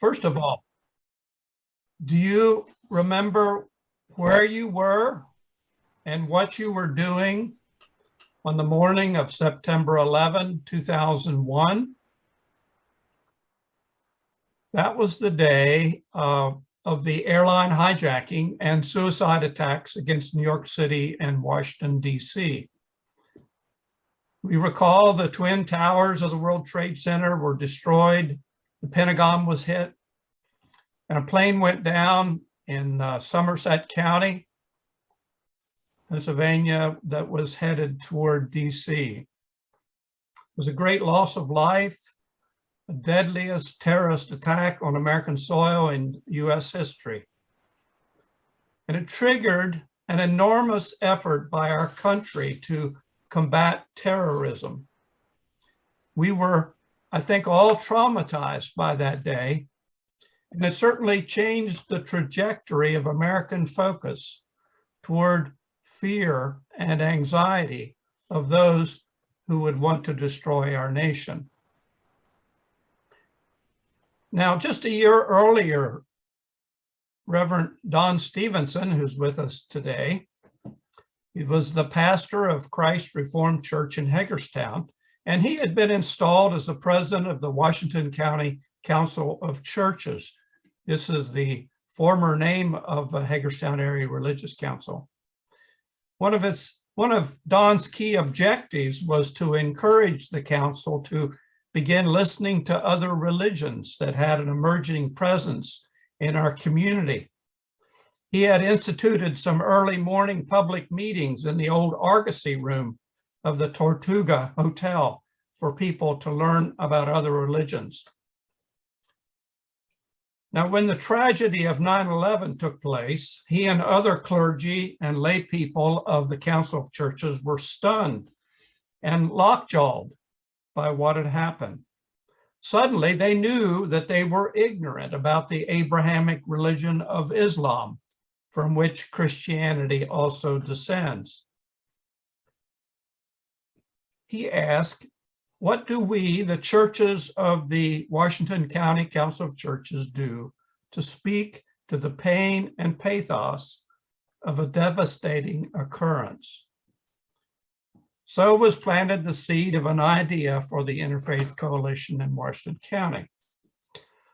First of all, do you remember where you were and what you were doing on the morning of September 11, 2001? That was the day of the airline hijacking and suicide attacks against New York City and Washington, D.C. We recall the Twin Towers of the World Trade Center were destroyed, the Pentagon was hit, and a plane went down in Somerset County, Pennsylvania, that was headed toward D.C. It was a great loss of life, the deadliest terrorist attack on American soil in U.S. history. And it triggered an enormous effort by our country to combat terrorism. We were, I think, all traumatized by that day, and it certainly changed the trajectory of American focus toward fear and anxiety of those who would want to destroy our nation. Now, just a year earlier, Reverend Don Stevenson, who's with us today, he was the pastor of Christ Reformed Church in Hagerstown, and he had been installed as the president of the Washington County Council of Churches. This is the former name of the Hagerstown Area Religious Council. One of Don's key objectives was to encourage the council to begin listening to other religions that had an emerging presence in our community. He had instituted some early morning public meetings in the old Argosy room of the Tortuga Hotel for people to learn about other religions. Now, when the tragedy of 9/11 took place, he and other clergy and lay people of the Council of Churches were stunned and lockjawed by what had happened. Suddenly, they knew that they were ignorant about the Abrahamic religion of Islam, from which Christianity also descends. He asked, what do we, the churches of the Washington County Council of Churches, do to speak to the pain and pathos of a devastating occurrence? So was planted the seed of an idea for the Interfaith Coalition in Washington County.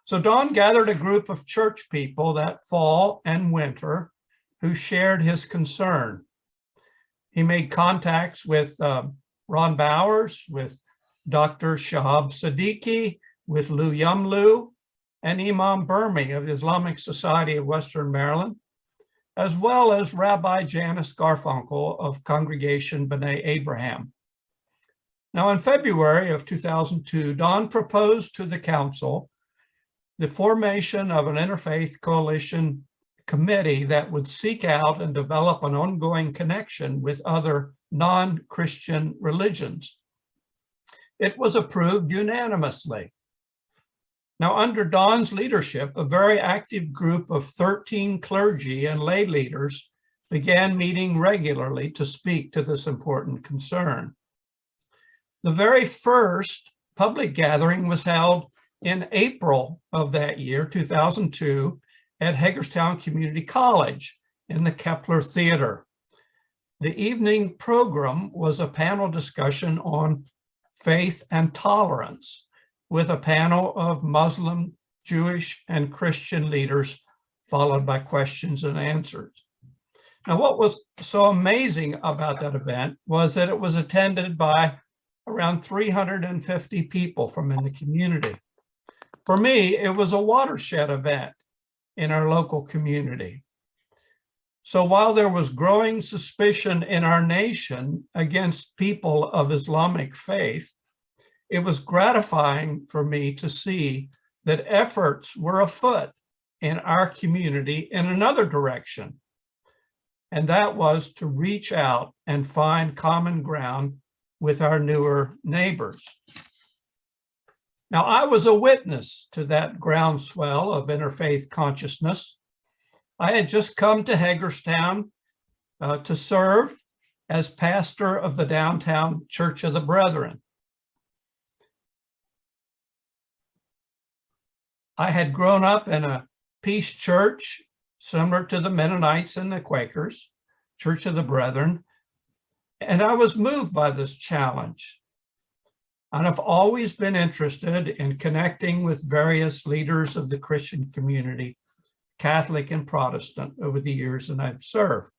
So Don gathered a group of church people that fall and winter who shared his concern. He made contacts with Ron Bowers, with Dr. Shahab Siddiqui, with Lou Yumlu, and Imam Burmi of the Islamic Society of Western Maryland, as well as Rabbi Janice Garfunkel of Congregation B'nai Abraham. Now, in February of 2002, Don proposed to the council the formation of an Interfaith Coalition committee that would seek out and develop an ongoing connection with other non-Christian religions. It was approved unanimously. Now, under Don's leadership, a very active group of 13 clergy and lay leaders began meeting regularly to speak to this important concern. The very first public gathering was held in April of that year, 2002, at Hagerstown Community College in the Kepler Theater. The evening program was a panel discussion on faith and tolerance, with a panel of Muslim, Jewish, and Christian leaders, followed by questions and answers. Now, what was so amazing about that event was that it was attended by around 350 people from in the community. For me, it was a watershed event in our local community. So while there was growing suspicion in our nation against people of Islamic faith, it was gratifying for me to see that efforts were afoot in our community in another direction, and that was to reach out and find common ground with our newer neighbors. Now, I was a witness to that groundswell of interfaith consciousness. I had just come to Hagerstown to serve as pastor of the downtown Church of the Brethren. I had grown up in a peace church similar to the Mennonites and the Quakers, Church of the Brethren, and I was moved by this challenge. And I've always been interested in connecting with various leaders of the Christian community, Catholic and Protestant, over the years that I've served.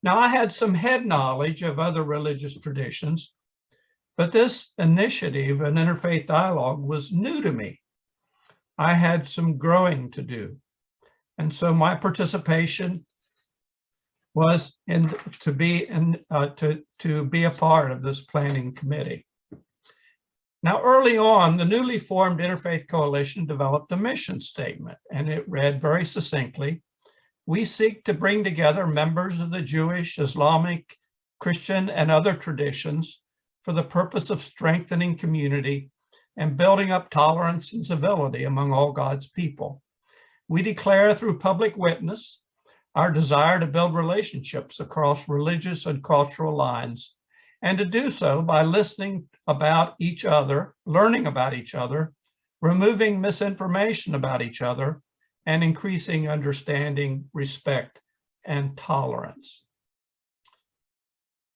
Now, I had some head knowledge of other religious traditions, but this initiative, an interfaith dialogue, was new to me. I had some growing to do. And so my participation was to be a part of this planning committee. Now, early on, the newly formed Interfaith Coalition developed a mission statement, and it read very succinctly, "We seek to bring together members of the Jewish, Islamic, Christian, and other traditions for the purpose of strengthening community and building up tolerance and civility among all God's people. We declare through public witness our desire to build relationships across religious and cultural lines, and to do so by listening about each other, learning about each other, removing misinformation about each other, and increasing understanding, respect, and tolerance."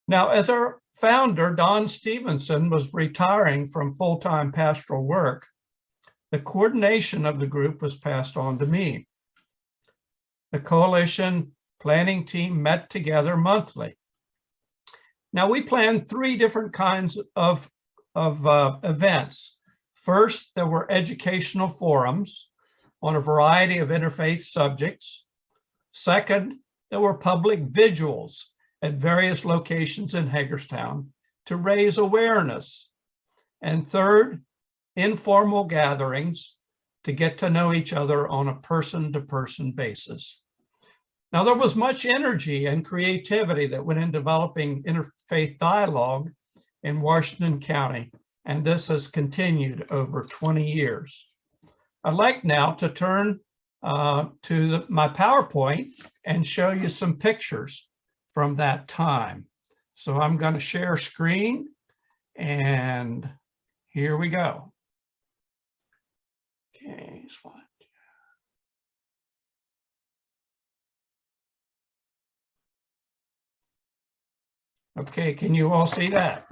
Now, as our founder, Don Stevenson, was retiring from full-time pastoral work, the coordination of the group was passed on to me. The coalition planning team met together monthly. Now, we planned 3 different kinds of events. First, there were educational forums on a variety of interfaith subjects. Second, there were public vigils at various locations in Hagerstown to raise awareness. And third, informal gatherings to get to know each other on a person-to-person basis. Now, there was much energy and creativity that went in developing interfaith dialogue in Washington County, and this has continued over 20 years. I'd like now to turn to my PowerPoint and show you some pictures from that time. So I'm going to share screen, and here we go. Okay, slide. Okay, can you all see that?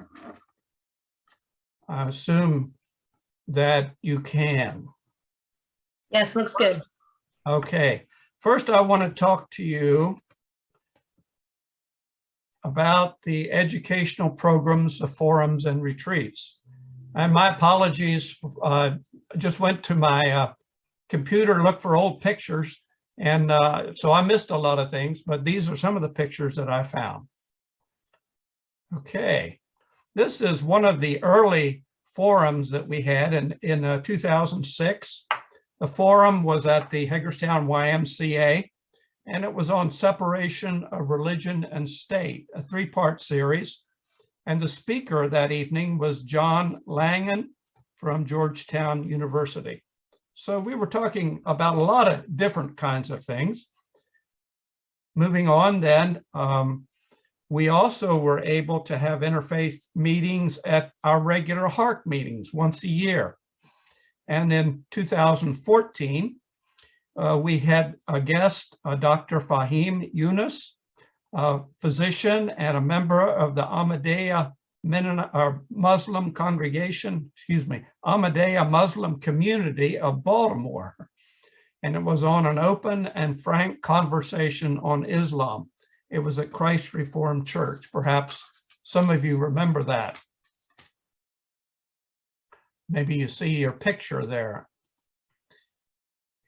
I assume that you can. Yes, looks good. Okay, first I want to talk to you about the educational programs, the forums, and retreats. And my apologies, I just went to my computer to look for old pictures, and so I missed a lot of things, but these are some of the pictures that I found. Okay, this is one of the early forums that we had in 2006. The forum was at the Hagerstown YMCA, and it was on separation of religion and state, a 3-part series. And the speaker that evening was John Langan from Georgetown University. So we were talking about a lot of different kinds of things. Moving on then, we also were able to have interfaith meetings at our regular HARC meetings once a year. And in 2014, we had a guest, Dr. Fahim Yunus, a physician and a member of the Ahmadiyya Muslim congregation, Ahmadiyya Muslim community of Baltimore. And it was on an open and frank conversation on Islam. It was at Christ Reformed Church. Perhaps some of you remember that. Maybe you see your picture there.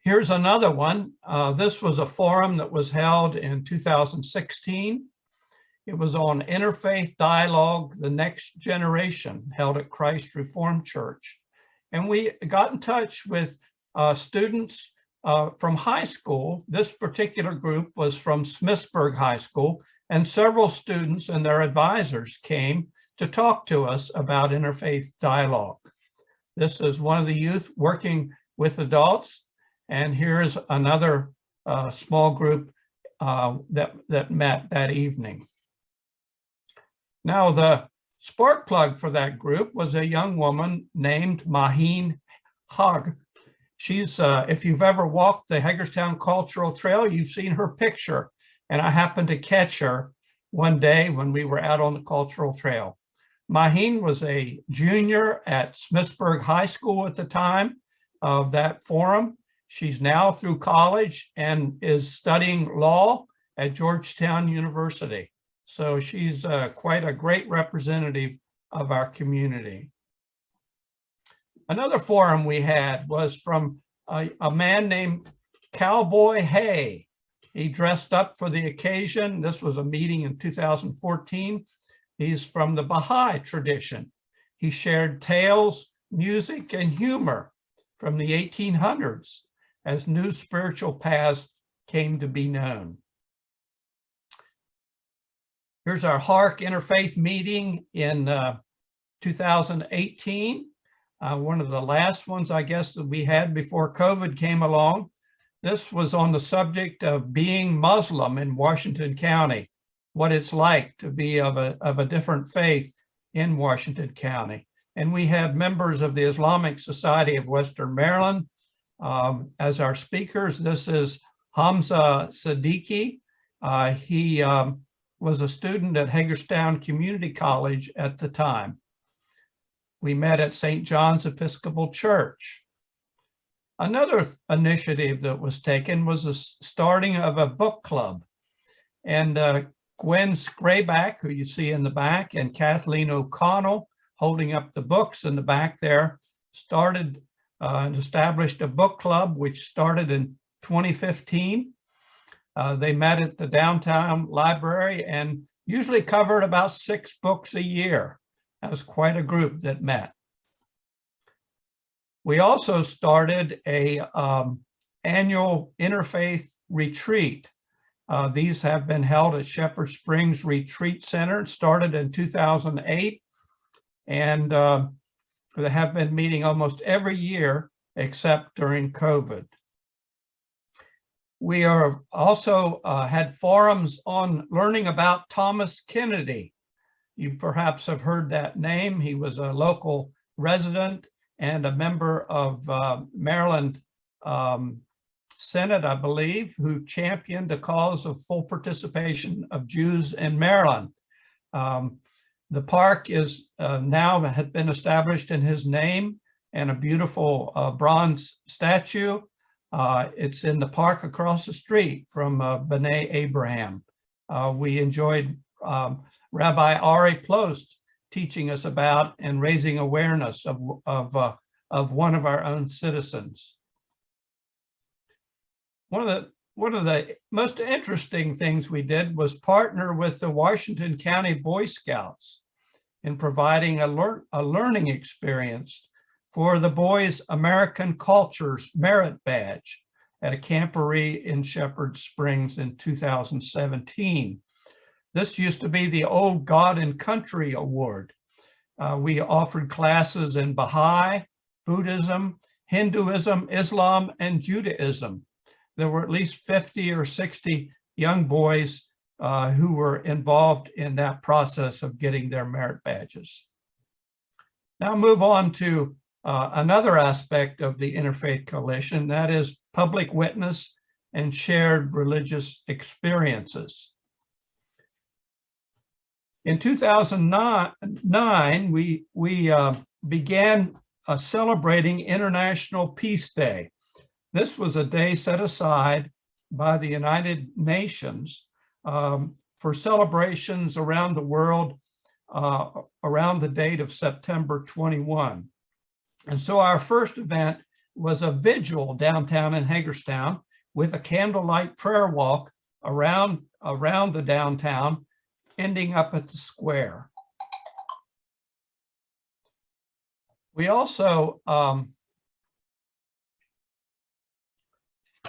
Here's another one. This was a forum that was held in 2016. It was on Interfaith Dialogue, the Next Generation, held at Christ Reformed Church. And we got in touch with students from high school. This particular group was from Smithsburg High School, and several students and their advisors came to talk to us about interfaith dialogue. This is one of the youth working with adults, and here's another small group that met that evening. Now, the spark plug for that group was a young woman named Maheen Hag, She's, if you've ever walked the Hagerstown Cultural Trail, you've seen her picture. And I happened to catch her one day when we were out on the Cultural Trail. Maheen was a junior at Smithsburg High School at the time of that forum. She's now through college and is studying law at Georgetown University. So she's quite a great representative of our community. Another forum we had was from a man named Cowboy Hay. He dressed up for the occasion. This was a meeting in 2014. He's from the Baha'i tradition. He shared tales, music, and humor from the 1800s as new spiritual paths came to be known. Here's our HARC Interfaith meeting in 2018. One of the last ones, I guess, that we had before COVID came along. This was on the subject of being Muslim in Washington County, what it's like to be of a different faith in Washington County. And we had members of the Islamic Society of Western Maryland as our speakers. This is Shahab Siddiqui. He was a student at Hagerstown Community College at the time. We met at St. John's Episcopal Church. Another initiative that was taken was the starting of a book club. And Gwen Grayback, who you see in the back, and Kathleen O'Connell, holding up the books in the back there, started and established a book club, which started in 2015. They met at the downtown library and usually covered about 6 books a year. That was quite a group that met. We also started a annual interfaith retreat. These have been held at Shepherd Springs Retreat Center. It started in 2008, and they have been meeting almost every year except during COVID. We are also had forums on learning about Thomas Kennedy. You perhaps have heard that name. He was a local resident and a member of Maryland Senate, I believe, who championed the cause of full participation of Jews in Maryland. The park is now had been established in his name, and a beautiful bronze statue. It's in the park across the street from B'nai Abraham. We enjoyed Rabbi Ari Plost teaching us about and raising awareness of one of our own citizens. One of the most interesting things we did was partner with the Washington County Boy Scouts in providing a learning experience for the boys' American Cultures Merit Badge at a camporee in Shepherd Springs in 2017. This used to be the old God and Country Award. We offered classes in Baha'i, Buddhism, Hinduism, Islam, and Judaism. There were at least 50 or 60 young boys who were involved in that process of getting their merit badges. Now move on to another aspect of the Interfaith Coalition, that is public witness and shared religious experiences. In 2009, we began celebrating International Peace Day. This was a day set aside by the United Nations for celebrations around the world around the date of September 21. And so our first event was a vigil downtown in Hagerstown with a candlelight prayer walk around the downtown, ending up at the square. We also,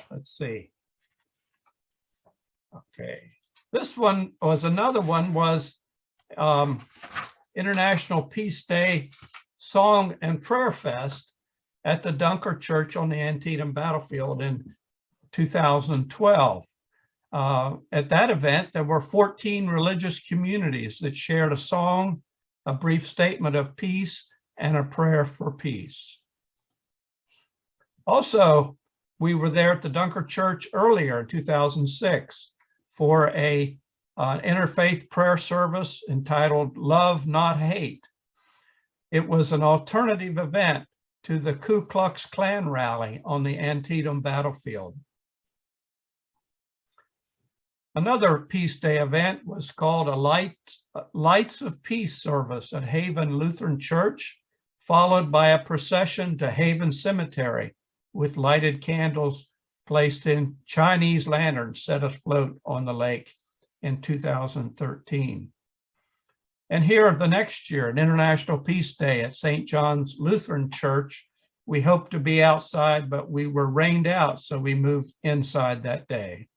let's see. Okay, this one was another one was International Peace Day Song and Prayer Fest at the Dunker Church on the Antietam battlefield in 2012. At that event, there were 14 religious communities that shared a song, a brief statement of peace, and a prayer for peace. Also, we were there at the Dunker Church earlier in 2006 for an interfaith prayer service entitled Love Not Hate. It was an alternative event to the Ku Klux Klan rally on the Antietam battlefield. Another Peace Day event was called a Lights of Peace service at Haven Lutheran Church, followed by a procession to Haven Cemetery with lighted candles placed in Chinese lanterns set afloat on the lake in 2013. And here the next year, an International Peace Day at St. John's Lutheran Church. We hoped to be outside, but we were rained out, so we moved inside that day.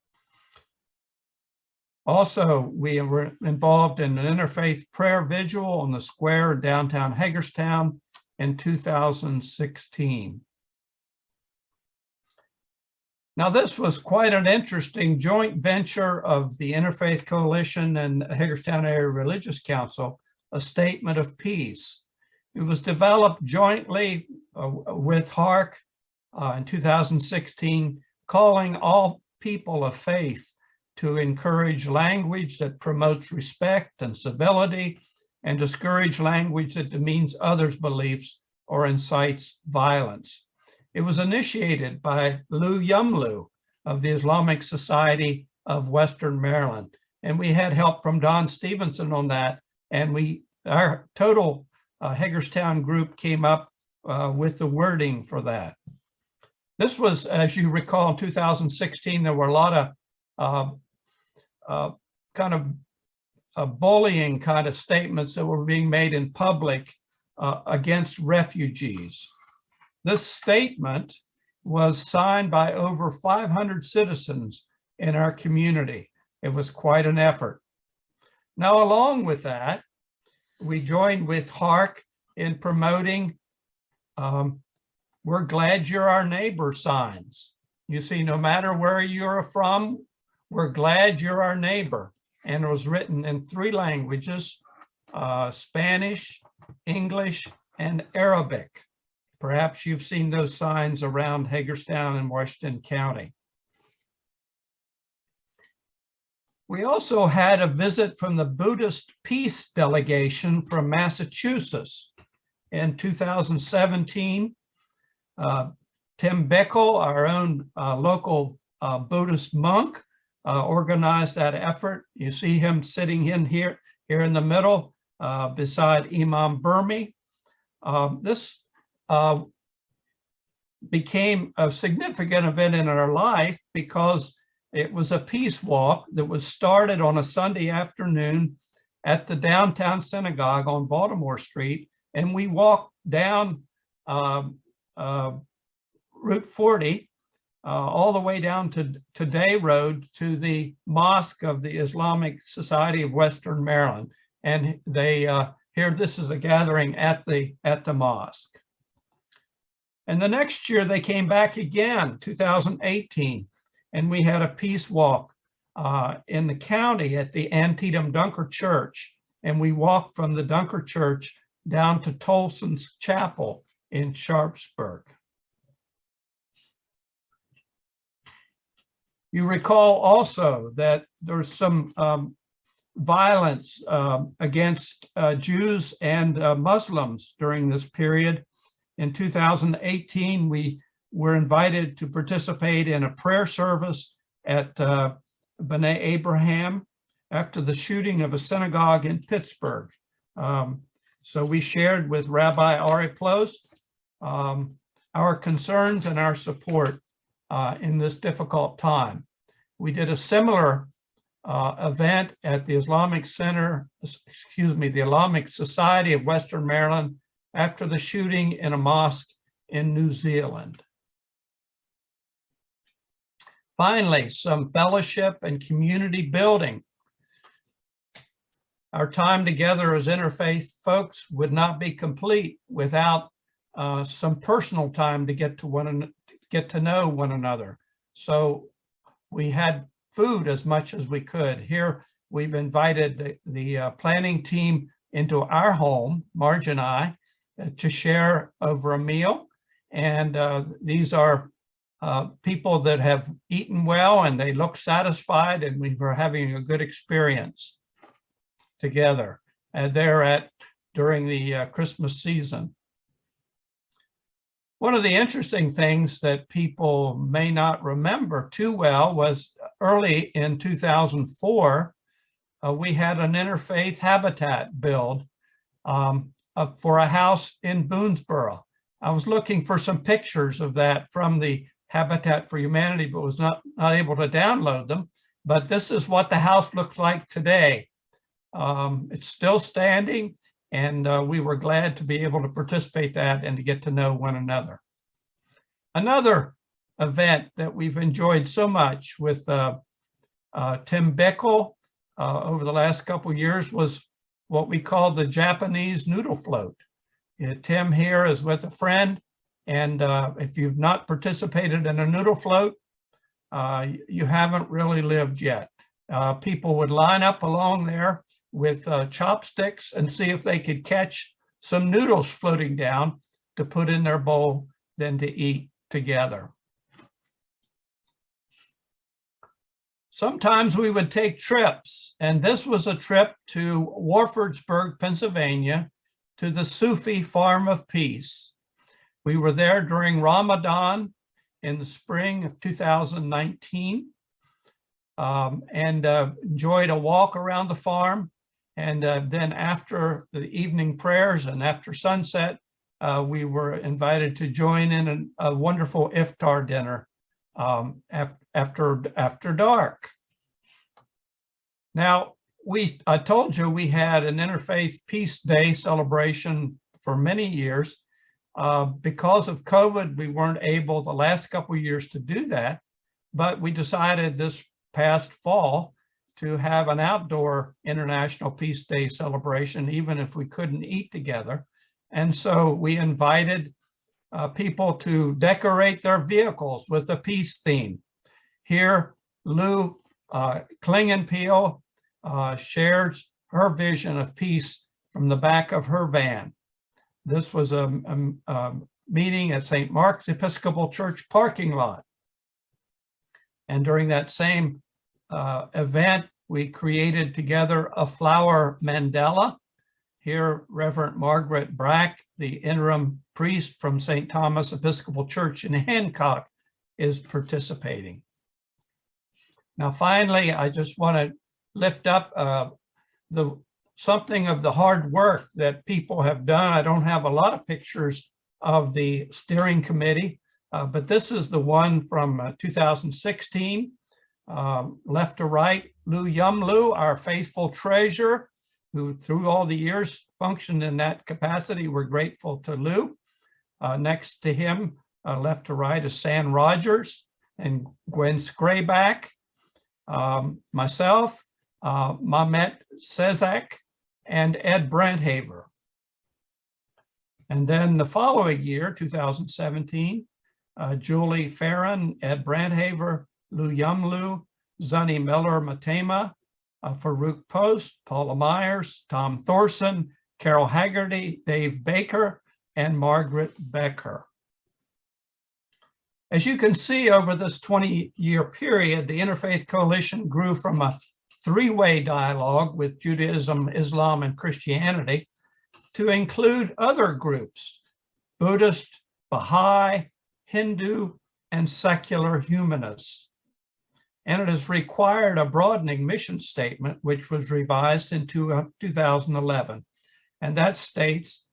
Also, we were involved in an interfaith prayer vigil on the square in downtown Hagerstown in 2016. Now, this was quite an interesting joint venture of the Interfaith Coalition and Hagerstown Area Religious Council, a statement of peace. It was developed jointly with HARC in 2016, calling all people of faith to encourage language that promotes respect and civility and discourage language that demeans others' beliefs or incites violence. It was initiated by Lou Yumlu of the Islamic Society of Western Maryland. And we had help from Don Stevenson on that. And our total Hagerstown group came up with the wording for that. This was, as you recall, in 2016, there were a lot of bullying kind of statements that were being made in public against refugees. This statement was signed by over 500 citizens in our community. It was quite an effort. Now, along with that, we joined with HARC in promoting "We're glad you're our neighbor" signs. You see, no matter where you're from, we're glad you're our neighbor. And it was written in 3 languages, Spanish, English, and Arabic. Perhaps you've seen those signs around Hagerstown and Washington County. We also had a visit from the Buddhist Peace Delegation from Massachusetts. In 2017, Tim Beckel, our own local Buddhist monk, organized that effort. You see him sitting in here in the middle beside Imam Burmi. This became a significant event in our life because it was a peace walk that was started on a Sunday afternoon at the downtown synagogue on Baltimore Street. And we walked down Route 40 all the way down to Day Road to the Mosque of the Islamic Society of Western Maryland. And they here, this is a gathering at the mosque. And the next year they came back again, 2018, and we had a peace walk in the county at the Antietam Dunker Church. And we walked from the Dunker Church down to Tolson's Chapel in Sharpsburg. You recall also that there's some violence against Jews and Muslims during this period. In 2018, we were invited to participate in a prayer service at B'nai Abraham after the shooting of a synagogue in Pittsburgh. So we shared with Rabbi Ari Plost our concerns and our support in this difficult time. We did a similar event at the Islamic Society of Western Maryland after the shooting in a mosque in New Zealand. Finally, some fellowship and community building. Our time together as interfaith folks would not be complete without some personal time to get to know one another. So we had food as much as we could. Here, we've invited the planning team into our home, Marge and I, to share over a meal. And these are people that have eaten well and they look satisfied, and we were having a good experience together. And they're during the Christmas season. One of the interesting things that people may not remember too well was early in 2004, we had an interfaith habitat build for a house in Boonesboro. I was looking for some pictures of that from the Habitat for Humanity, but was not able to download them. But this is what the house looks like today. It's still standing, and we were glad to be able to participate that and to get to know one another. Another event that we've enjoyed so much with Tim Bickle over the last couple of years was what we call the Japanese Noodle Float. Tim here is with a friend, and if you've not participated in a noodle float, you haven't really lived yet. People would line up along there with chopsticks and see if they could catch some noodles floating down to put in their bowl, then to eat together. Sometimes we would take trips, and this was a trip to Warfordsburg, Pennsylvania, to the Sufi Farm of Peace. We were there during Ramadan in the spring of 2019, and enjoyed a walk around the farm. And then after the evening prayers and after sunset, we were invited to join in a wonderful iftar dinner after dark. Now, I told you we had an Interfaith Peace Day celebration for many years. Because of COVID, we weren't able the last couple of years to do that, but we decided this past fall to have an outdoor International Peace Day celebration, even if we couldn't eat together. And so we invited people to decorate their vehicles with a peace theme. Here, Lou Klingenpeel shares her vision of peace from the back of her van. This was a meeting at St. Mark's Episcopal Church parking lot. And during that same event, we created together a flower mandala. Here, Reverend Margaret Brack, the interim priest from St. Thomas Episcopal Church in Hancock, is participating. Now, finally, I just want to lift up something of the hard work that people have done. I don't have a lot of pictures of the steering committee, but this is the one from 2016. Left to right, Lou Yumlu, our faithful treasurer, who through all the years functioned in that capacity. We're grateful to Lou. Next to him, left to right, is San Rogers and Gwen Scrayback, myself, Mamet Sezak, and Ed Brandhaver. And then the following year, 2017, Julie Farron, Ed Brandhaver, Lou Yumlu, Zunny Miller Matema, Farouk Post, Paula Myers, Tom Thorson, Carol Haggerty, Dave Baker, and Margaret Becker. As you can see, over this 20-year period, the Interfaith Coalition grew from a three-way dialogue with Judaism, Islam, and Christianity to include other groups: Buddhist, Baha'i, Hindu, and secular humanists. And it has required a broadening mission statement, which was revised in 2011. And that states,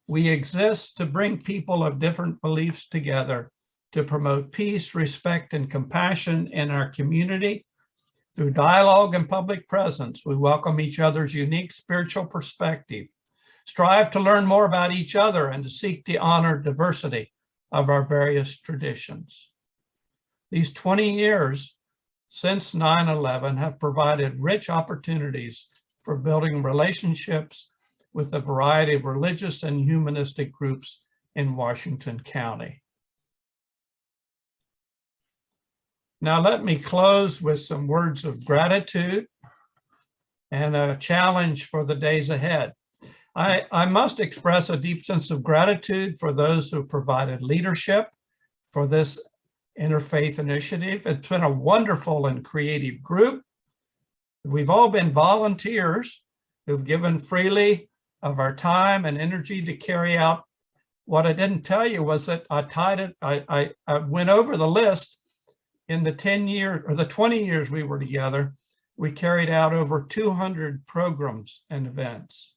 we exist to bring people of different beliefs together to promote peace, respect, and compassion in our community. Through dialogue and public presence, we welcome each other's unique spiritual perspective, strive to learn more about each other, and to seek to honor diversity of our various traditions. These 20 years since 9/11 have provided rich opportunities for building relationships with a variety of religious and humanistic groups in Washington County. Now, let me close with some words of gratitude and a challenge for the days ahead. I must express a deep sense of gratitude for those who provided leadership for this interfaith initiative. It's been a wonderful and creative group. We've all been volunteers who've given freely of our time and energy to carry out. What I didn't tell you was that I went over the list. In the 10 years or the 20 years we were together, we carried out over 200 programs and events.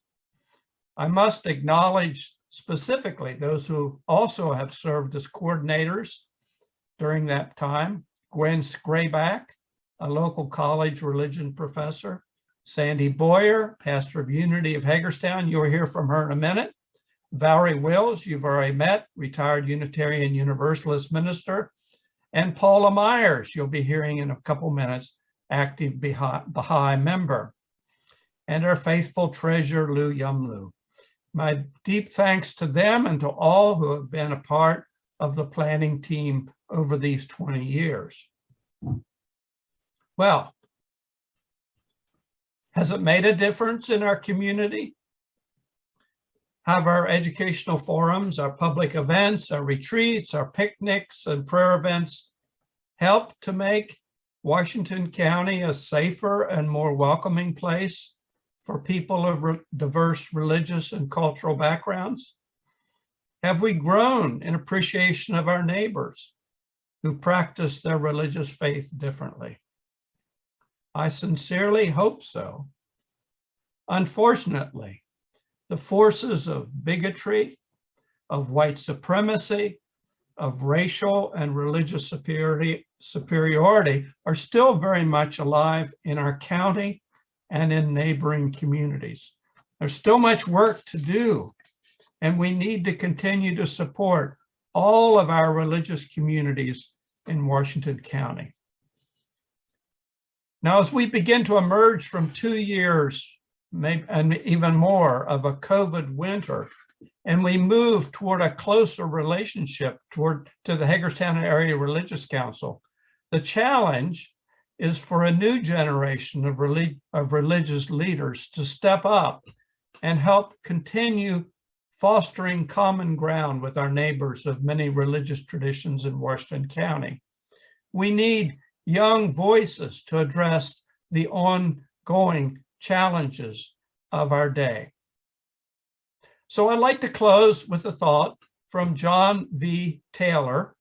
I must acknowledge specifically those who also have served as coordinators during that time. Gwen Scrayback, a local college religion professor. Sandy Boyer, pastor of Unity of Hagerstown. You'll hear from her in a minute. Valerie Wills, you've already met, retired Unitarian Universalist minister. And Paula Myers, you'll be hearing in a couple minutes, active Baha'i member. And our faithful treasurer, Lou Yumlu. My deep thanks to them and to all who have been a part of the planning team over these 20 years. Well, has it made a difference in our community? Have our educational forums, our public events, our retreats, our picnics and prayer events helped to make Washington County a safer and more welcoming place for people of diverse religious and cultural backgrounds? Have we grown in appreciation of our neighbors who practice their religious faith differently? I sincerely hope so. Unfortunately, the forces of bigotry, of white supremacy, of racial and religious superiority are still very much alive in our county and in neighboring communities. There's still much work to do, and we need to continue to support all of our religious communities in Washington County. Now, as we begin to emerge from 2 years, maybe, and even more, of a COVID winter, and we move toward a closer relationship to the Hagerstown Area Religious Council, the challenge is for a new generation of religious leaders to step up and help continue fostering common ground with our neighbors of many religious traditions in Washington County. We need young voices to address the ongoing challenges of our day. So I'd like to close with a thought from John V. Taylor,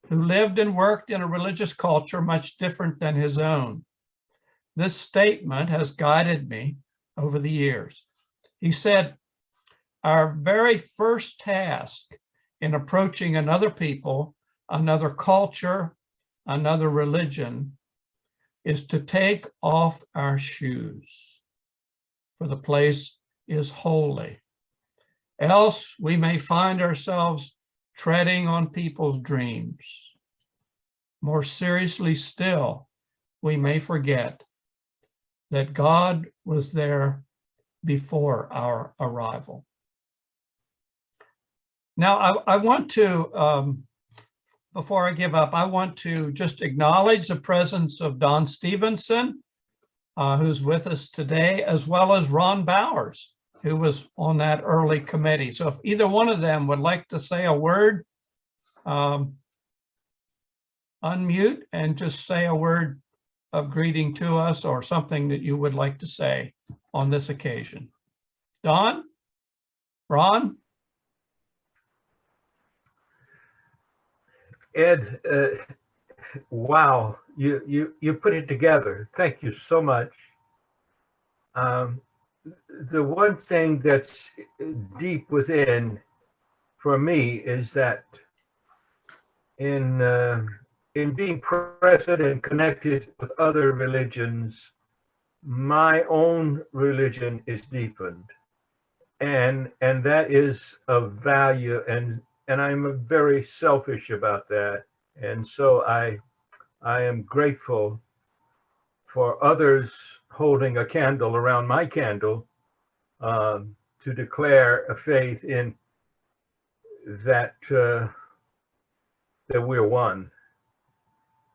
who lived and worked in a religious culture much different than his own. This statement has guided me over the years. He said, "Our very first task in approaching another people, another culture, another religion, is to take off our shoes, for the place is holy. Else we may find ourselves treading on people's dreams. More seriously still, we may forget that God was there before our arrival." Now, I want to, before I give up, I want to just acknowledge the presence of Don Stevenson, who's with us today, as well as Ron Bowers, who was on that early committee. So if either one of them would like to say a word, unmute and just say a word of greeting to us or something that you would like to say on this occasion. Don? Ron? Ed, wow, you put it together. Thank you so much. The one thing that's deep within for me is that in being present and connected with other religions, my own religion is deepened, and that is of value, and I'm very selfish about that, and so I am grateful for others holding a candle around my candle to declare a faith in that that we're one,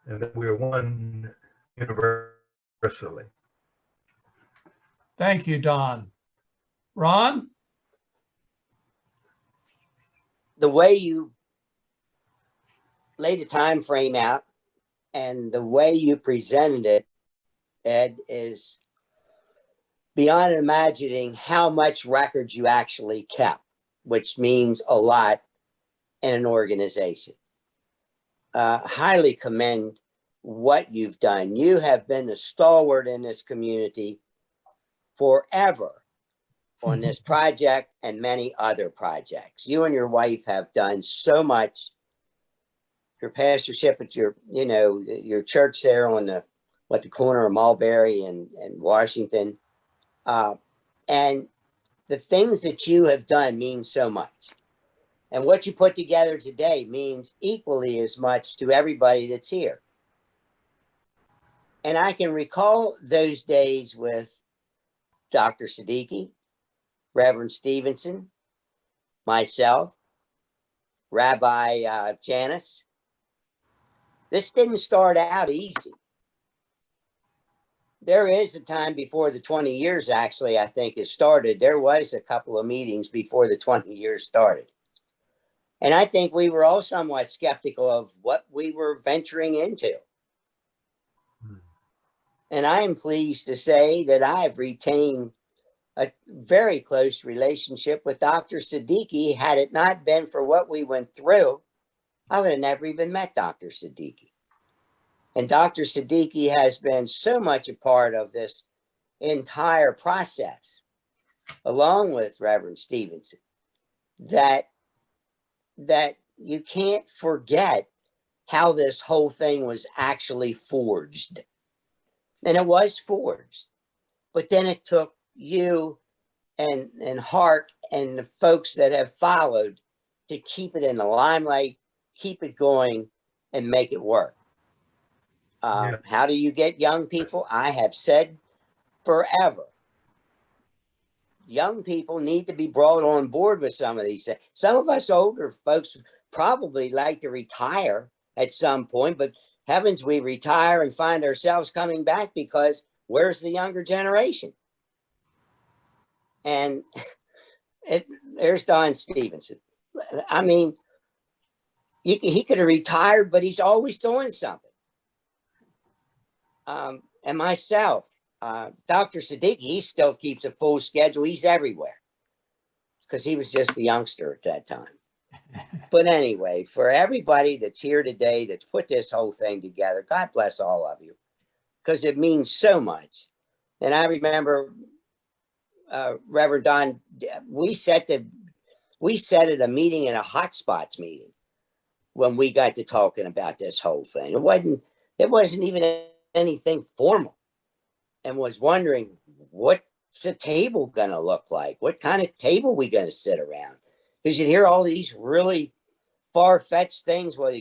and that we're one universally. Thank you, Don. Ron? the way you laid the time frame out and the way you presented it, Ed, is beyond imagining how much records you actually kept, which means a lot in an organization. Highly commend what you've done. You have been a stalwart in this community forever on this project and many other projects. You and your wife have done so much. Your pastorship at your, your church there on the corner of Mulberry and Washington. And the things that you have done mean so much. And what you put together today means equally as much to everybody that's here. And I can recall those days with Dr. Siddiqui, Reverend Stevenson, myself, Rabbi Janice. This didn't start out easy. There is a time before the 20 years actually, I think, has started. There was a couple of meetings before the 20 years started. And I think we were all somewhat skeptical of what we were venturing into. And I am pleased to say that I've retained a very close relationship with Dr. Siddiqui. Had it not been for what we went through, I would have never even met Dr. Siddiqui. And Dr. Siddiqui has been so much a part of this entire process, along with Reverend Stevenson, that you can't forget how this whole thing was actually forged. And it was forged. But then it took you and HARC and the folks that have followed to keep it in the limelight, keep it going, and make it work. How do you get young people? I have said forever, young people need to be brought on board with some of these things. Some of us older folks probably like to retire at some point, but heavens, we retire and find ourselves coming back because where's the younger generation? And there's Don Stevenson. I mean, he could have retired, but he's always doing something. And myself, Dr. Siddiqui, he still keeps a full schedule. He's everywhere because he was just a youngster at that time. But anyway, for everybody that's here today, that's put this whole thing together, God bless all of you, because it means so much. And I remember, Reverend Don, we set at a meeting in a hotspots meeting when we got to talking about this whole thing. It wasn't even anything formal, and was wondering, what's the table gonna look like? What kind of table we gonna sit around? Because you hear all these really far-fetched things. Well,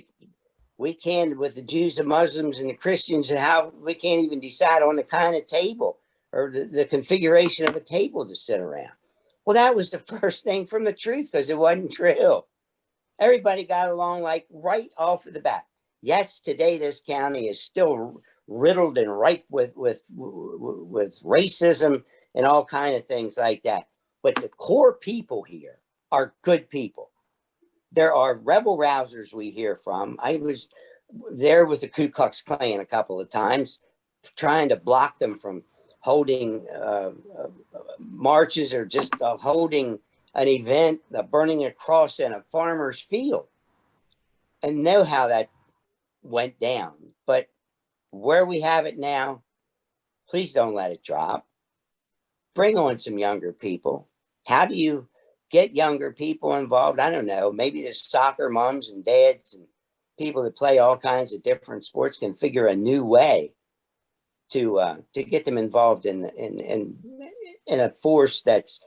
we can with the Jews and Muslims and the Christians, and how we can't even decide on the kind of table or the configuration of a table to sit around. Well, that was the first thing from the truth, because it wasn't true. Everybody got along like right off of the bat. Yes, today this county is still riddled and ripe with racism and all kind of things like that. But the core people here are good people. There are rebel rousers we hear from. I was there with the Ku Klux Klan a couple of times, trying to block them from holding marches or just holding an event, burning a cross in a farmer's field, and know how that went down. But where we have it now, please don't let it drop. Bring on some younger people. How do you get younger people involved? I don't know. Maybe the soccer moms and dads and people that play all kinds of different sports can figure a new way to get them involved in a force that's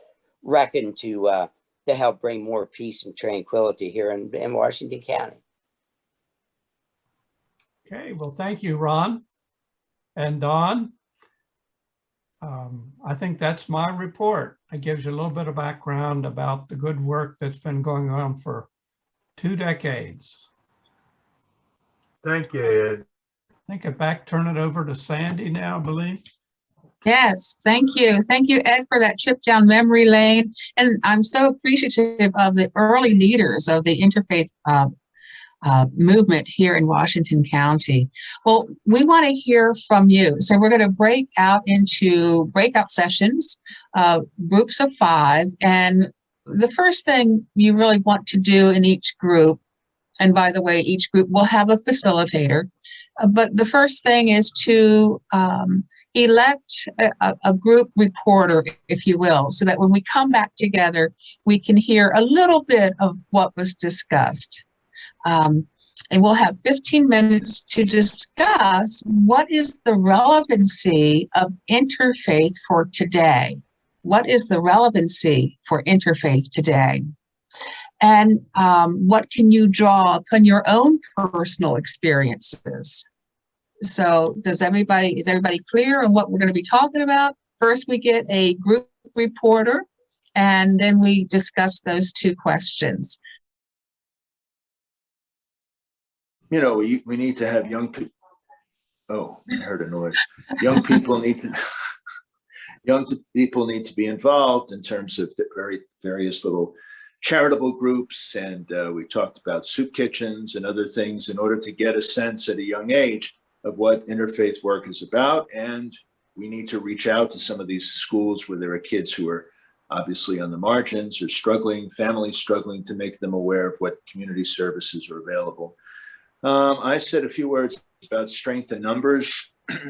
reckoned to help bring more peace and tranquility here in Washington County. Okay, well, thank you, Ron and Don. I think that's my report. It gives you a little bit of background about the good work that's been going on for 2 decades. Thank you, Ed. I think turn it over to Sandy now, I believe. Yes, thank you. Thank you, Ed, for that trip down memory lane. And I'm so appreciative of the early leaders of the interfaith movement here in Washington County. Well, we want to hear from you. So we're going to break out into breakout sessions, groups of 5. And the first thing you really want to do in each group, and by the way, each group will have a facilitator, but the first thing is to elect a group reporter, if you will, so that when we come back together, we can hear a little bit of what was discussed. And we'll have 15 minutes to discuss what is the relevancy of interfaith for today. What is the relevancy for interfaith today? And what can you draw upon your own personal experiences? So is everybody clear on what we're going to be talking about? First, we get a group reporter, and then we discuss those 2 questions. You know, we need to have young people. Oh, I heard a noise. Young people need to be involved in terms of the various little charitable groups, and we talked about soup kitchens and other things in order to get a sense at a young age of what interfaith work is about. And we need to reach out to some of these schools where there are kids who are obviously on the margins or struggling, families struggling, to make them aware of what community services are available. I said a few words about strength in numbers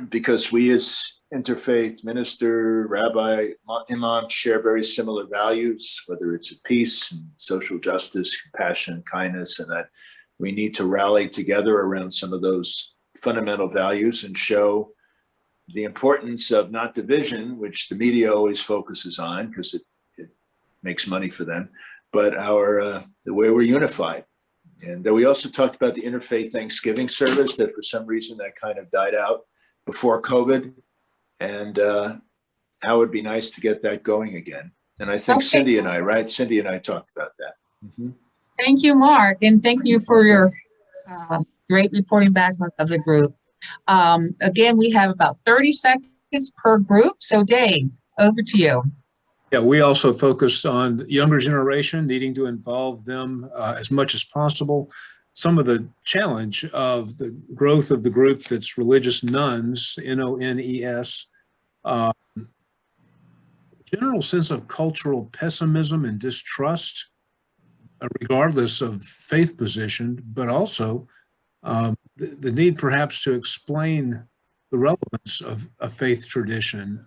because we as interfaith minister, rabbi, imam share very similar values, whether it's peace, and social justice, compassion, kindness, and that we need to rally together around some of those fundamental values and show the importance of not division, which the media always focuses on because it makes money for them, but the way we're unified. And we also talked about the Interfaith Thanksgiving service that for some reason that kind of died out before COVID, and how it would be nice to get that going again. And I think Cindy and I talked about that. Mm-hmm. Thank you, Mark, and thank you for your great reporting back of the group. Again, we have about 30 seconds per group. So Dave, over to you. Yeah, we also focus on the younger generation, needing to involve them as much as possible. Some of the challenge of the growth of the group that's religious nuns, N-O-N-E-S, general sense of cultural pessimism and distrust, regardless of faith position, but also the need perhaps to explain the relevance of a faith tradition.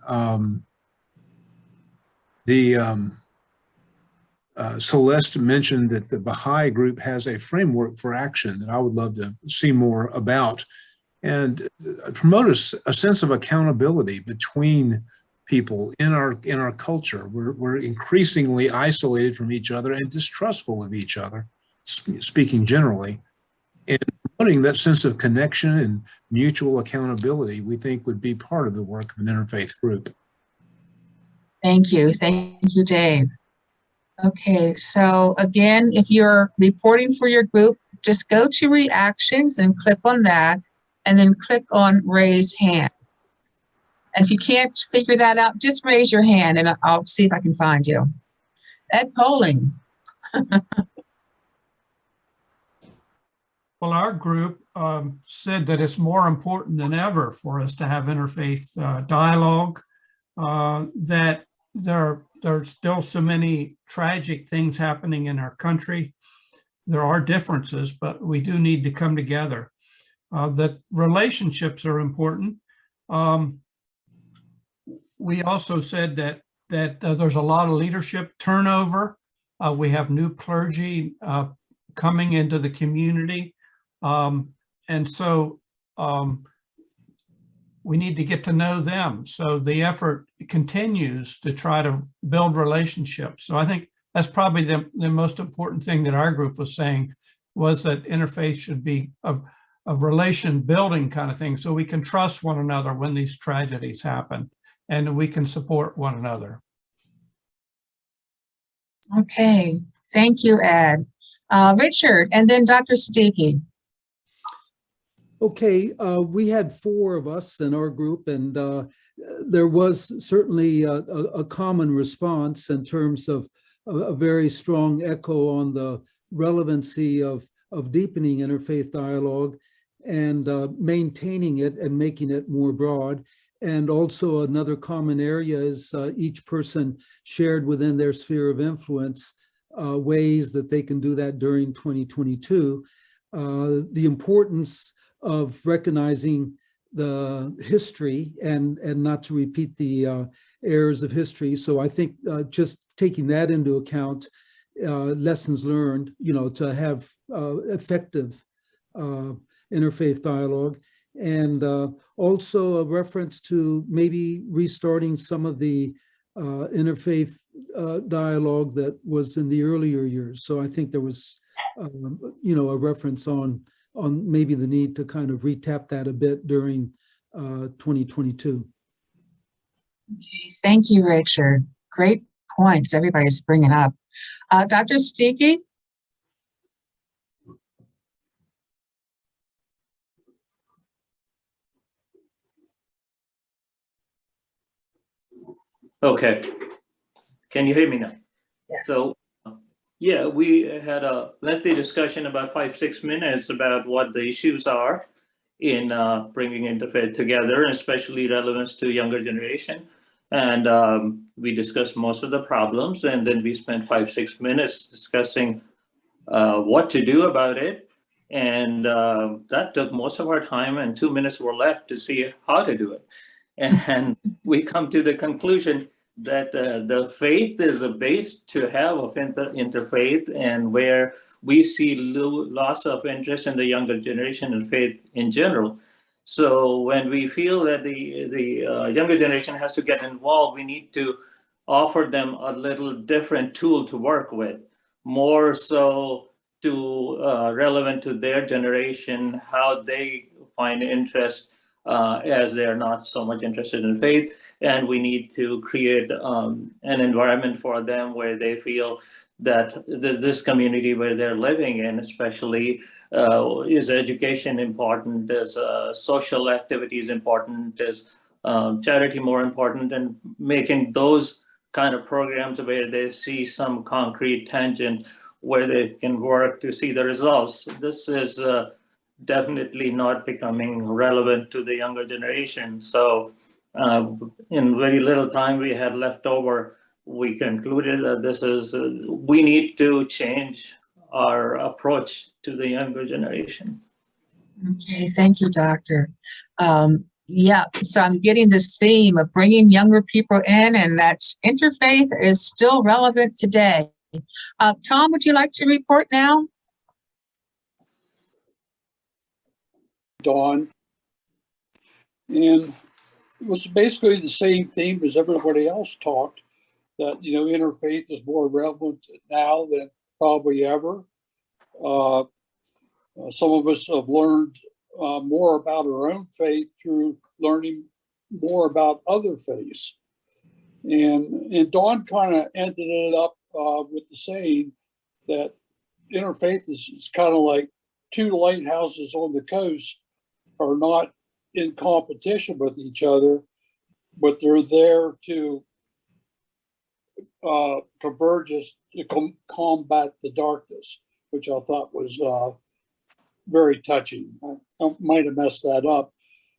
Celeste mentioned that the Baha'i group has a framework for action that I would love to see more about, and promote a sense of accountability between people in our culture. We're increasingly isolated from each other and distrustful of each other, speaking generally. And promoting that sense of connection and mutual accountability, we think would be part of the work of an interfaith group. Thank you. Thank you, Dave. Okay, so again, if you're reporting for your group, just go to reactions and click on that, and then click on raise hand. And if you can't figure that out, just raise your hand and I'll see if I can find you. Ed Poling. Well, our group said that it's more important than ever for us to have interfaith dialogue, that there are still so many tragic things happening in our country. There are differences, but we do need to come together. That relationships are important. We also said that there's a lot of leadership turnover. We have new clergy coming into the community. And so we need to get to know them. So the effort continues to try to build relationships. So I think that's probably the most important thing that our group was saying, was that interfaith should be a relation building kind of thing, so we can trust one another when these tragedies happen and we can support one another. Okay, thank you, Ed. Richard, and then Dr. Siddiqui. Okay, we had 4 of us in our group, and there was certainly a common response in terms of a very strong echo on the relevancy of deepening interfaith dialogue and maintaining it and making it more broad. And also another common area is each person shared within their sphere of influence ways that they can do that during 2022. The importance of recognizing the history and not to repeat the errors of history. So I think just taking that into account, lessons learned, to have effective interfaith dialogue, and also a reference to maybe restarting some of the interfaith dialogue that was in the earlier years. So I think there was, a reference on maybe the need to kind of retap that a bit during 2022. Okay, thank you, Richard. Great points everybody's bringing up. Dr. Siddiqui? Okay. Can you hear me now? Yes. So, yeah, we had a lengthy discussion about 5-6 minutes about what the issues are in bringing interfaith together, especially relevance to younger generation. And we discussed most of the problems, and then we spent 5-6 minutes discussing what to do about it. And that took most of our time, and 2 minutes were left to see how to do it. And we come to the conclusion that the faith is a base to have of interfaith, and where we see loss of interest in the younger generation and faith in general. So when we feel that the younger generation has to get involved, we need to offer them a little different tool to work with, more so to relevant to their generation, how they find interest as they're not so much interested in faith. And we need to create an environment for them where they feel that this community where they're living in, especially, is education important, is social activities important, is charity more important, and making those kind of programs where they see some concrete tangent where they can work to see the results. This is definitely not becoming relevant to the younger generation. So in very little time we had left over, we concluded that we need to change our approach to the younger generation. Okay, thank you, Doctor. Yeah, so I'm getting this theme of bringing younger people in, and that interfaith is still relevant today. Tom, would you like to report now? Dawn, and it was basically the same theme as everybody else talked, that interfaith is more relevant now than probably ever. Some of us have learned more about our own faith through learning more about other faiths, and Dawn kind of ended it up with the saying that interfaith is kind of like two lighthouses on the coast are not in competition with each other, but they're there to converge to combat the darkness, which I thought was very touching. I might have messed that up.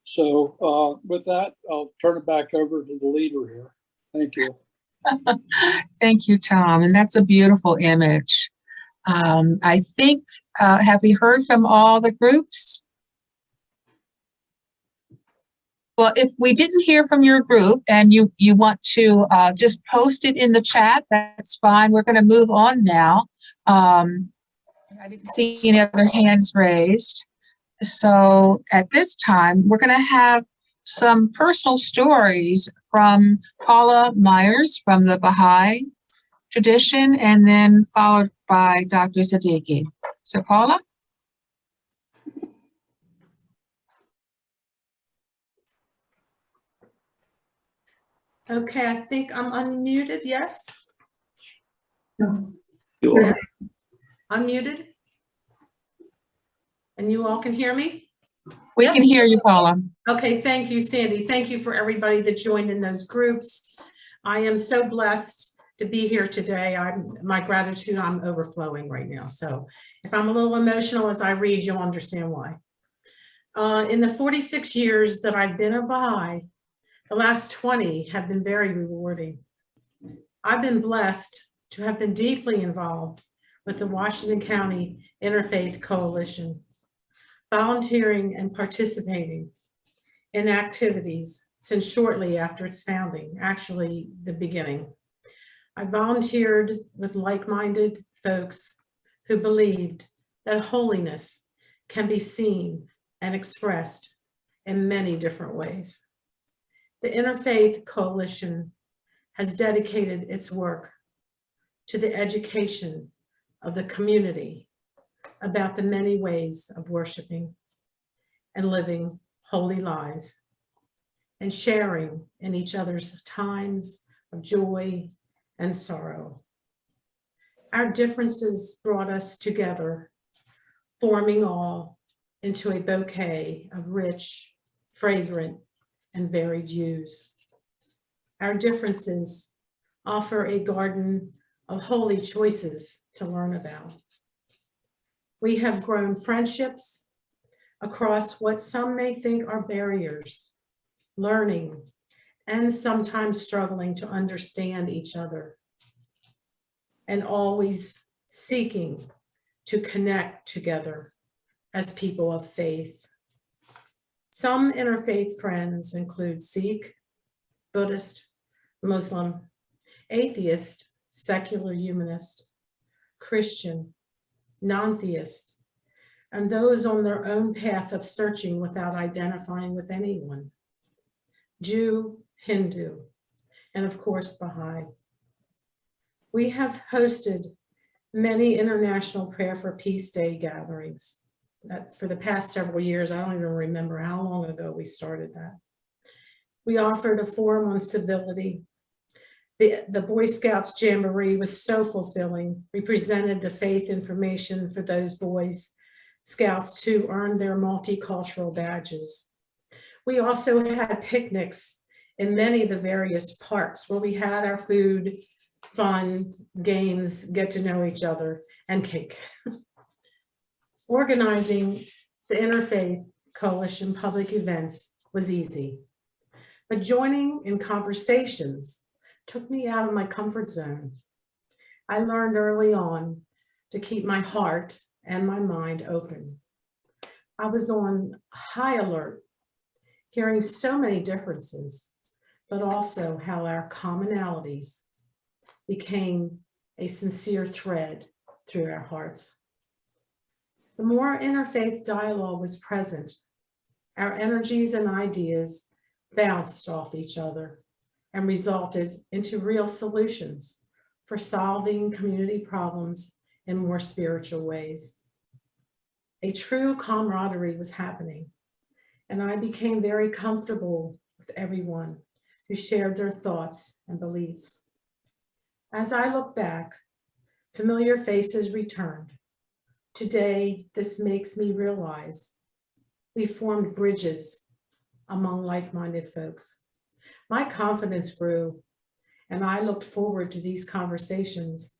So with that, I'll turn it back over to the leader here. Thank you. Thank you, Tom. And that's a beautiful image. I think, have we heard from all the groups? Well, if we didn't hear from your group and you want to just post it in the chat, that's fine. We're going to move on now. I didn't see any other hands raised. So at this time, we're going to have some personal stories from Paula Myers from the Baha'i tradition, and then followed by Dr. Siddiqui. So Paula? Okay, I think I'm unmuted, yes? You are. Unmuted? And you all can hear me? We can hear you, Paula. Okay, thank you, Sandy. Thank you for everybody that joined in those groups. I am so blessed to be here today. My gratitude, I'm overflowing right now. So if I'm a little emotional as I read, you'll understand why. In the 46 years that I've been a Baha'i, the last 20 have been very rewarding. I've been blessed to have been deeply involved with the Washington County Interfaith Coalition, volunteering and participating in activities since shortly after its founding, actually the beginning. I volunteered with like-minded folks who believed that holiness can be seen and expressed in many different ways. The Interfaith Coalition has dedicated its work to the education of the community about the many ways of worshiping and living holy lives and sharing in each other's times of joy and sorrow. Our differences brought us together, forming all into a bouquet of rich, fragrant, and varied hues. Our differences offer a garden of holy choices to learn about. We have grown friendships across what some may think are barriers, learning, and sometimes struggling to understand each other, and always seeking to connect together as people of faith. Some interfaith friends include Sikh, Buddhist, Muslim, atheist, secular humanist, Christian, non-theist, and those on their own path of searching without identifying with anyone, Jew, Hindu, and of course, Baha'i. We have hosted many International Prayer for Peace Day gatherings. For the past several years, I don't even remember how long ago we started that. We offered a forum on civility. The Boy Scouts Jamboree was so fulfilling. We presented the faith information for those boys Scouts to earn their multicultural badges. We also had picnics in many of the various parks where we had our food, fun, games, get to know each other, and cake. Organizing the Interfaith Coalition public events was easy, but joining in conversations took me out of my comfort zone. I learned early on to keep my heart and my mind open. I was on high alert, hearing so many differences, but also how our commonalities became a sincere thread through our hearts. The more interfaith dialogue was present, our energies and ideas bounced off each other and resulted into real solutions for solving community problems in more spiritual ways. A true camaraderie was happening, and I became very comfortable with everyone who shared their thoughts and beliefs. As I look back, familiar faces returned. Today, this makes me realize we formed bridges among like-minded folks. My confidence grew, and I looked forward to these conversations.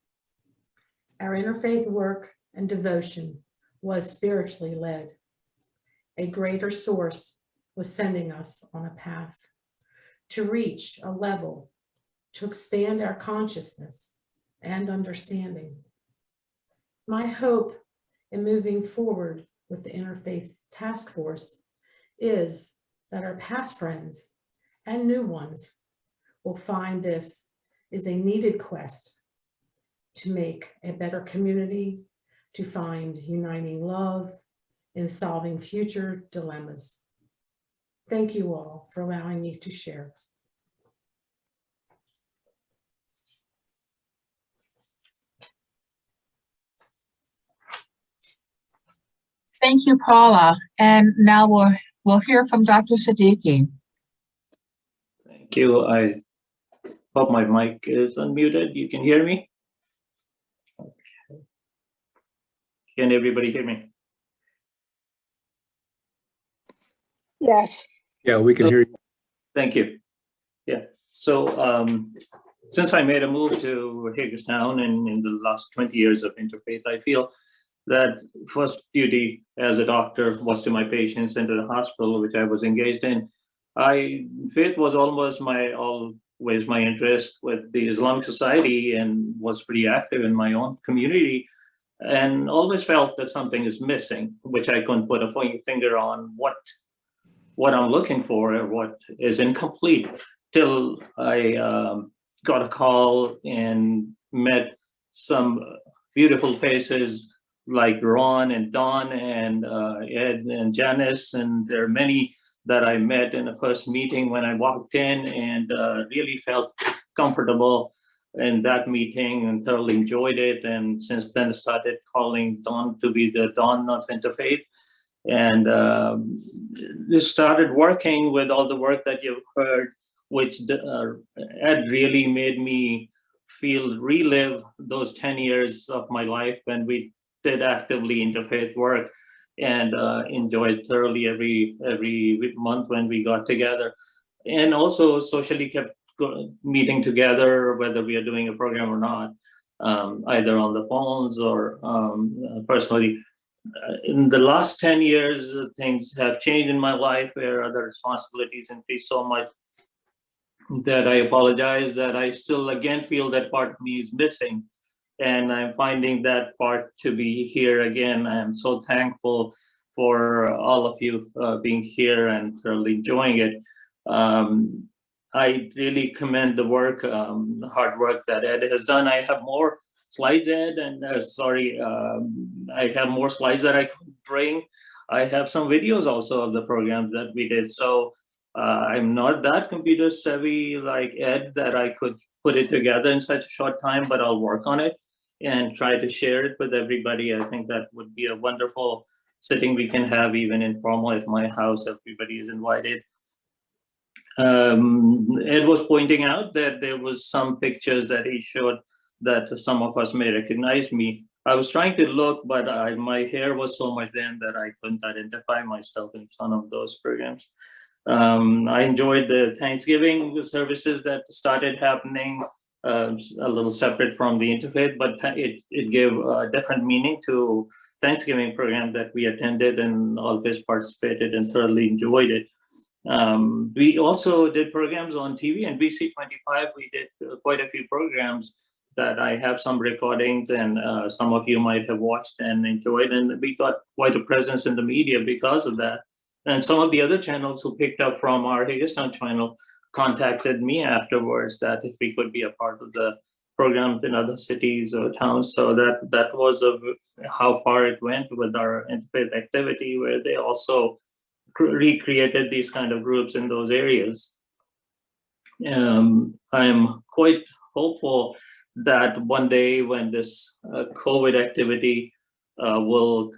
Our interfaith work and devotion was spiritually led. A greater source was sending us on a path to reach a level to expand our consciousness and understanding. My hope in moving forward with the Interfaith Task Force is that our past friends and new ones will find this is a needed quest to make a better community, to find uniting love in solving future dilemmas. Thank you all for allowing me to share. Thank you, Paula. And now we'll hear from Dr. Siddiqui. Thank you. I hope my mic is unmuted. You can hear me? Okay. Can everybody hear me? Yes. Yeah, we can hear you. Thank you. Yeah, so since I made a move to Hagerstown and in the last 20 years of Interfaith, I feel that first duty as a doctor was to my patients and to the hospital, which I was engaged in. Faith was always always my interest with the Islamic Society and was pretty active in my own community, and always felt that something is missing, which I couldn't put a finger on what I'm looking for or what is incomplete, till I got a call and met some beautiful faces like Ron and Don and Ed and Janice, and there are many that I met in the first meeting when I walked in, and really felt comfortable in that meeting and thoroughly enjoyed it. And since then started calling Don to be the Don of Interfaith, and just started working with all the work that you've heard, which Ed really made me relive those 10 years of my life when we did actively interfaith work, and enjoyed thoroughly every month when we got together, and also socially kept meeting together, whether we are doing a program or not, either on the phones or personally. In the last 10 years, things have changed in my life where other responsibilities increased so much that I apologize that I still again feel that part of me is missing. And I'm finding that part to be here again. I'm so thankful for all of you being here and thoroughly enjoying it. I really commend the work, the hard work that Ed has done. I have more slides, Ed, and I have more slides that I could bring. I have some videos also of the programs that we did. So I'm not that computer savvy like Ed that I could put it together in such a short time, but I'll work on it and try to share it with everybody. I think that would be a wonderful sitting we can have, even informal at my house. Everybody is invited. Ed was pointing out that there was some pictures that he showed that some of us may recognize me. I was trying to look, but my hair was so much then that I couldn't identify myself in some of those programs. I enjoyed the Thanksgiving services that started happening, a little separate from the Interfaith, but it gave a different meaning to Thanksgiving program that we attended and always participated and thoroughly enjoyed it. We also did programs on TV and BC25. We did quite a few programs that I have some recordings, and some of you might have watched and enjoyed, and we got quite a presence in the media because of that. And some of the other channels who picked up from our Hagerstown channel contacted me afterwards that if we could be a part of the programs in other cities or towns. So that was how far it went with our interfaith activity, where they also recreated these kind of groups in those areas. I'm quite hopeful that one day when this COVID activity will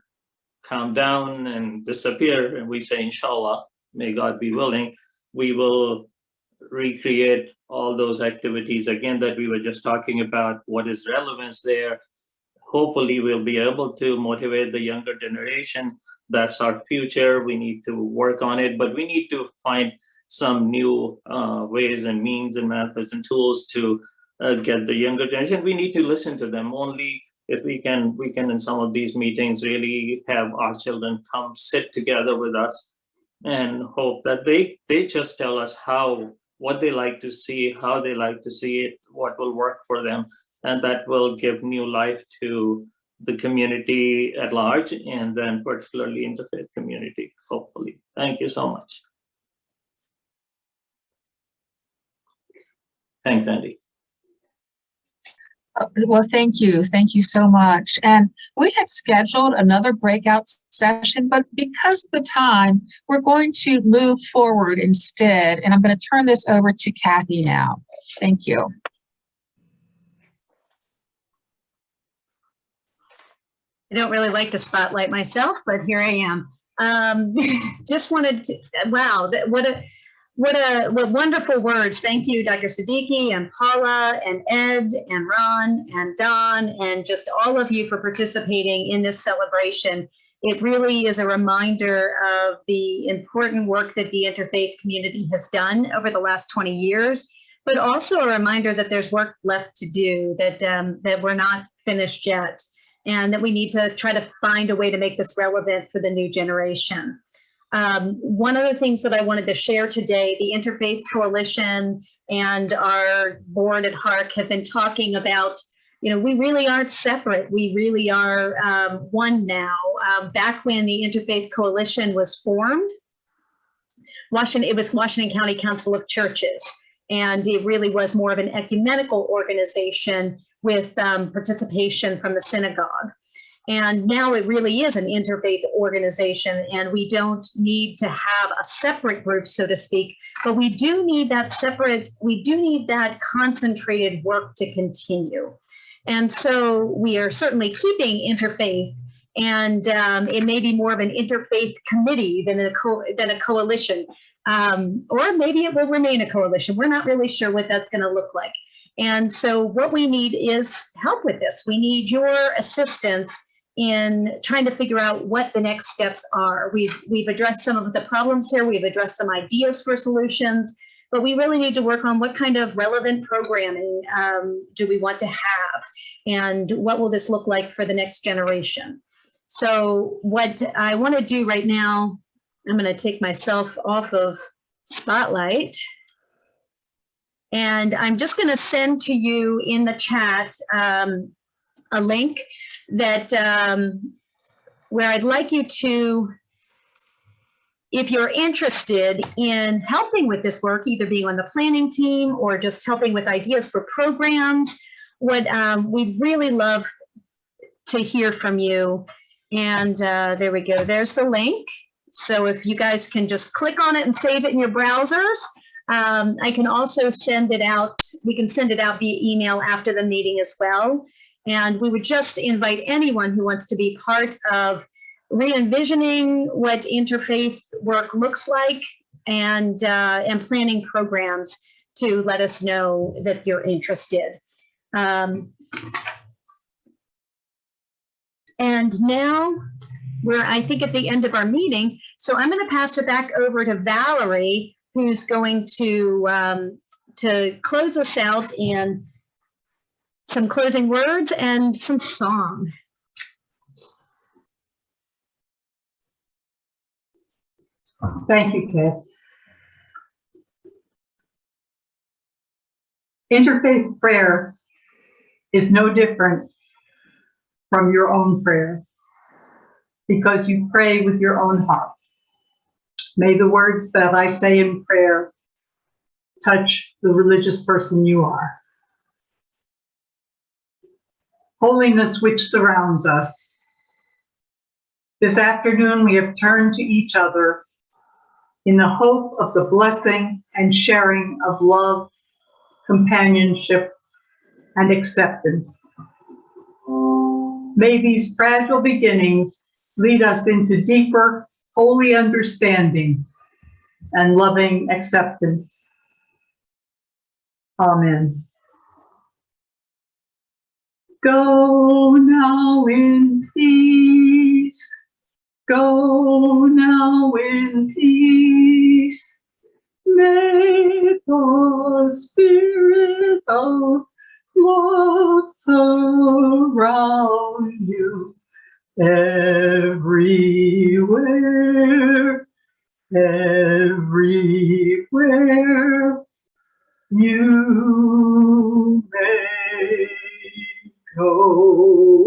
calm down and disappear, and we say, inshallah, may God be willing, we will recreate all those activities again that we were just talking about, what is relevance there. Hopefully we'll be able to motivate the younger generation. That's our future. We need to work on it, but we need to find some new ways and means and methods and tools to get the younger generation. We need to listen to them. Only if we can in some of these meetings really have our children come sit together with us and hope that they just tell us what they like to see, how they like to see it, what will work for them, and that will give new life to the community at large, and then particularly interfaith community, hopefully. Thank you so much. Thanks, Andy. Well, thank you. Thank you so much. And we had scheduled another breakout session, but because of the time, we're going to move forward instead. And I'm going to turn this over to Kathy now. Thank you. I don't really like to spotlight myself, but here I am. Just wanted to, wow, what wonderful words. Thank you, Dr. Siddiqui and Paula and Ed and Ron and Don and just all of you for participating in this celebration. It really is a reminder of the important work that the interfaith community has done over the last 20 years, but also a reminder that there's work left to do, that we're not finished yet, and that we need to try to find a way to make this relevant for the new generation. One of the things that I wanted to share today, the Interfaith Coalition and our board at HARC have been talking about, we really aren't separate. We really are one now. Back when the Interfaith Coalition was formed, it was Washington County Council of Churches, and it really was more of an ecumenical organization with participation from the synagogue. And now it really is an interfaith organization, and we don't need to have a separate group, so to speak, but we do need that concentrated work to continue. And so we are certainly keeping interfaith, and it may be more of an interfaith committee than a coalition, or maybe it will remain a coalition. We're not really sure what that's going to look like. And so what we need is help with this. We need your assistance in trying to figure out what the next steps are. We've addressed some of the problems here. We've addressed some ideas for solutions, but we really need to work on what kind of relevant programming do we want to have, and what will this look like for the next generation. So what I want to do right now, I'm going to take myself off of Spotlight, and I'm just going to send to you in the chat a link that where I'd like you to, if you're interested in helping with this work, either being on the planning team or just helping with ideas for programs, what we'd really love to hear from you. And there we go. There's the link. So if you guys can just click on it and save it in your browsers. I can also send it out. We can send it out via email after the meeting as well. And we would just invite anyone who wants to be part of re-envisioning what interfaith work looks like, and planning programs to let us know that you're interested. And now we're, I think, at the end of our meeting. So I'm going to pass it back over to Valerie, who's going to close us out in some closing words and some song. Thank you, Kate. Interfaith prayer is no different from your own prayer, because you pray with your own heart. May the words that I say in prayer touch the religious person you are. Holiness which surrounds us. This afternoon we have turned to each other in the hope of the blessing and sharing of love, companionship, and acceptance. May these fragile beginnings lead us into deeper, holy understanding and loving acceptance. Amen. Go now in peace. Go now in peace. May the spirit of love surround you everywhere, everywhere you may go.